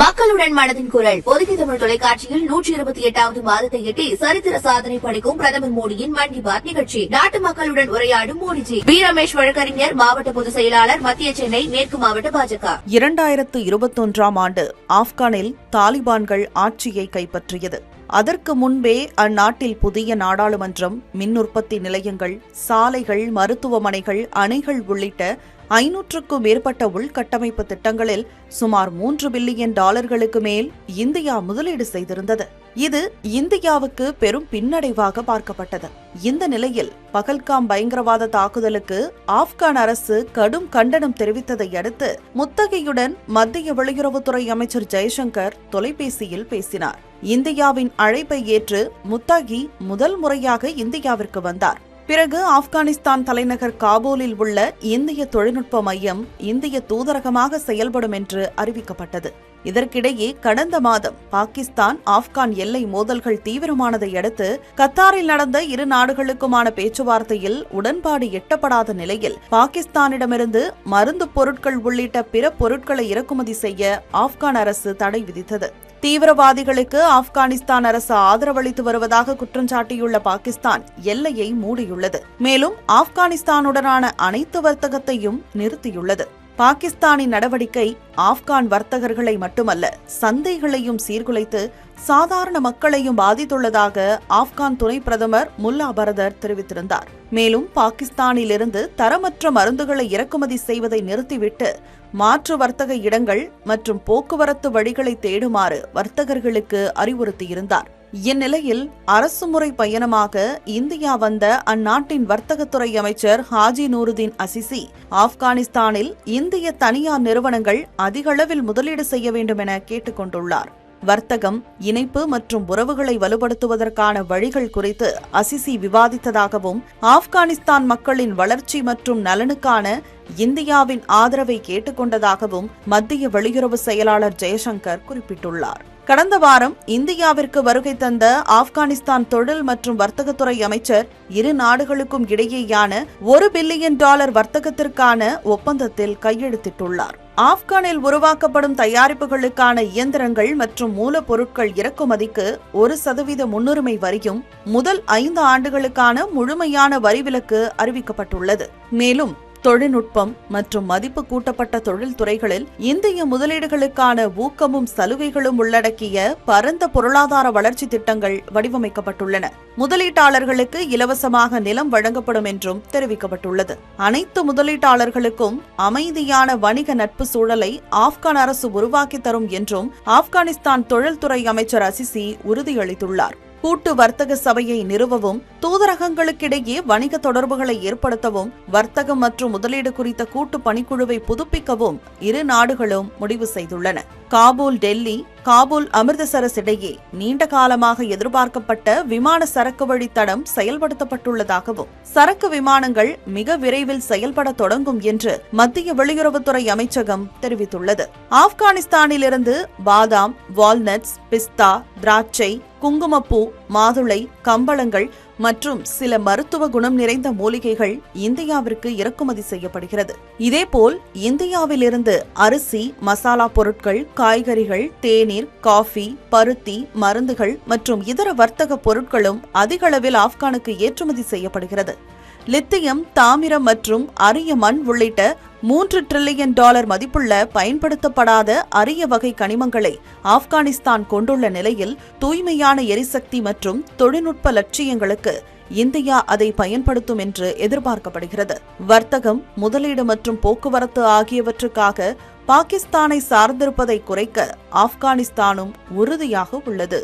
மக்களுடன் மனதின் குரல் பொதுகி தமிழ் தொலைக்காட்சியில் 128வது மாதத்தை எட்டி சரித்திர சாதனை படைக்கும் பிரதமர் மோடியின் மன் கி பாத் நிகழ்ச்சி. நாட்டு மக்களுடன் உரையாடும் மோடிஜி. பி ரமேஷ் வழக்கறிஞர், மாவட்ட பொதுச் செயலாளர், மத்திய சென்னை மேற்கு மாவட்ட பாஜக. 2021ஆம் ஆண்டு ஆப்கானில் தாலிபான்கள் ஆட்சியை கைப்பற்றியது. அதற்கு முன்பே அந்நாட்டில் புதிய நாடாளுமன்றம், மின் உற்பத்தி நிலையங்கள், சாலைகள், மருத்துவமனைகள், அணைகள் உள்ளிட்ட 500க்கும் மேற்பட்ட உள்கட்டமைப்பு திட்டங்களில் சுமார் $3 பில்லியன் மேல் இந்தியா முதலீடு செய்திருந்தது. இது இந்தியாவுக்கு பெரும் பின்னடைவாக பார்க்கப்பட்டது. இந்த நிலையில் பகல்காம் பயங்கரவாத தாக்குதலுக்கு ஆப்கான் அரசு கடும் கண்டனம் தெரிவித்ததை அடுத்து முத்தகையுடன் மத்திய வெளியுறவுத்துறை அமைச்சர் ஜெய்சங்கர் தொலைபேசியில் பேசினார். இந்தியாவின் அழைப்பை ஏற்று முத்தகி முதல் முறையாக இந்தியாவிற்கு வந்தார். பிறகு ஆப்கானிஸ்தான் தலைநகர் காபூலில் உள்ள இந்திய தொழில்நுட்ப மையம் இந்திய தூதரகமாக செயல்படும் என்று அறிவிக்கப்பட்டது. இதற்கிடையே கடந்த மாதம் பாகிஸ்தான் ஆப்கான் எல்லை மோதல்கள் தீவிரமானதை அடுத்து கத்தாரில் நடந்த இரு நாடுகளுக்குமான பேச்சுவார்த்தையில் உடன்பாடு எட்டப்படாத நிலையில் பாகிஸ்தானிடமிருந்து மருந்து பொருட்கள் உள்ளிட்ட பிற பொருட்களை இறக்குமதி செய்ய ஆப்கான் அரசு தடை விதித்தது. தீவிரவாதிகளுக்கு ஆப்கானிஸ்தான் அரசு ஆதரவளித்து வருவதாக குற்றஞ்சாட்டியுள்ள பாகிஸ்தான் எல்லையை மூடியுள்ளது. மேலும் ஆப்கானிஸ்தானுடனான அனைத்து வர்த்தகத்தையும் நிறுத்தியுள்ளது. பாகிஸ்தானின் நடவடிக்கை ஆப்கான் வர்த்தகர்களை மட்டுமல்ல, சந்தைகளையும் சீர்குலைத்து சாதாரண மக்களையும் பாதித்துள்ளதாக ஆப்கான் துணை பிரதமர் முல்லா பரதர் தெரிவித்திருந்தார். மேலும் பாகிஸ்தானிலிருந்து தரமற்ற மருந்துகளை இறக்குமதி செய்வதை நிறுத்திவிட்டு மாற்று வர்த்தக இடங்கள் மற்றும் போக்குவரத்து வழிகளை தேடுமாறு வர்த்தகர்களுக்கு அறிவுறுத்தியிருந்தார். இந்நிலையில் அரசுமுறை பயணமாக இந்தியா வந்த அந்நாட்டின் வர்த்தகத்துறை அமைச்சர் ஹாஜி நூருதீன் அசிசி ஆப்கானிஸ்தானில் இந்திய தனியார் நிறுவனங்கள் அதிகளவில் முதலீடு செய்ய வேண்டும் என கேட்டுக் கொண்டுள்ளார். வர்த்தகம், இணைப்பு மற்றும் உறவுகளை வலுப்படுத்துவதற்கான வழிகள் குறித்து அசிசி விவாதித்ததாகவும் ஆப்கானிஸ்தான் மக்களின் வளர்ச்சி மற்றும் நலனுக்கான இந்தியாவின் ஆதரவை கேட்டுக்கொண்டதாகவும் மத்திய வெளியுறவு செயலாளர் ஜெய்சங்கர் குறிப்பிட்டுள்ளார். கடந்த வாரம் இந்தியாவிற்கு வருகை தந்த ஆப்கானிஸ்தான் தொழில் மற்றும் வர்த்தகத்துறை அமைச்சர் இரு நாடுகளுக்கும் இடையேயான $1 பில்லியன் வர்த்தகத்திற்கான ஒப்பந்தத்தில் கையெழுத்திட்டுள்ளார். ஆப்கானில் உருவாக்கப்படும் தயாரிப்புகளுக்கான இயந்திரங்கள் மற்றும் மூலப்பொருட்கள் இறக்குமதிக்கு 1% முன்னுரிமை வரியும் முதல் 5 ஆண்டுகளுக்கான முழுமையான வரி விலக்கு அறிவிக்கப்பட்டுள்ளது. மேலும் தொழில்நுட்பம் மற்றும் மதிப்பு கூட்டப்பட்ட தொழில்துறைகளில் இந்திய முதலீடுகளுக்கான ஊக்கமும் சலுகைகளும் உள்ளடக்கிய பரந்த பொருளாதார வளர்ச்சி திட்டங்கள் வடிவமைக்கப்பட்டுள்ளன. முதலீட்டாளர்களுக்கு இலவசமாக நிலம் வழங்கப்படும் என்றும் தெரிவிக்கப்பட்டுள்ளது. அனைத்து முதலீட்டாளர்களுக்கும் அமைதியான வணிக நட்பு சூழலை ஆப்கான் அரசு உருவாக்கி தரும் என்றும் ஆப்கானிஸ்தான் தொழில்துறை அமைச்சர் அசிசி உறுதியளித்துள்ளார். கூட்டு வர்த்தக சபையை நிறுவவும், தூதரகங்களுக்கிடையே வணிக தொடர்புகளை ஏற்படுத்தவும், வர்த்தகம் மற்றும் முதலீடு குறித்த கூட்டு பணிக்குழுவை புதுப்பிக்கவும் இரு நாடுகளும் முடிவு செய்துள்ளன. காபூல் டெல்லி, காபூல் அமிர்தசரஸ் இடையே நீண்ட காலமாக எதிர்பார்க்கப்பட்ட விமான சரக்கு வழி தடம் செயல்படுத்தப்பட்டுள்ளதாகவும் சரக்கு விமானங்கள் மிக விரைவில் செயல்பட தொடங்கும் என்று மத்திய வெளியுறவுத்துறை அமைச்சகம் தெரிவித்துள்ளது. ஆப்கானிஸ்தானிலிருந்து பாதாம், வால்நட்ஸ், பிஸ்தா, திராட்சை, குங்குமப்பூ, மாதுளை, கம்பளங்கள் மற்றும் சில மருத்துவ குணம் நிறைந்த மூலிகைகள் இந்தியாவிற்கு இறக்குமதி செய்யப்படுகிறது. இதேபோல் இந்தியாவிலிருந்து அரிசி, மசாலா பொருட்கள், காய்கறிகள், தேநீர், காஃபி, பருத்தி, மருந்துகள் மற்றும் இதர வர்த்தக பொருட்களும் அதிகளவில் ஆப்கானுக்கு ஏற்றுமதி செய்யப்படுகிறது. லித்தியம், தாமிரம் மற்றும் அரிய மண் உள்ளிட்ட $3 டிரில்லியன் மதிப்புள்ள பயன்படுத்தப்படாத அரிய வகை கனிமங்களை ஆப்கானிஸ்தான் கொண்டுள்ள நிலையில் தூய்மையான எரிசக்தி மற்றும் தொழில்நுட்ப லட்சியங்களுக்கு இந்தியா அதை பயன்படுத்தும் என்று எதிர்பார்க்கப்படுகிறது. வர்த்தகம், முதலீடு மற்றும் போக்குவரத்து ஆகியவற்றுக்காக பாகிஸ்தானை சார்ந்திருப்பதை குறைக்க ஆப்கானிஸ்தானும் உறுதியாக உள்ளது.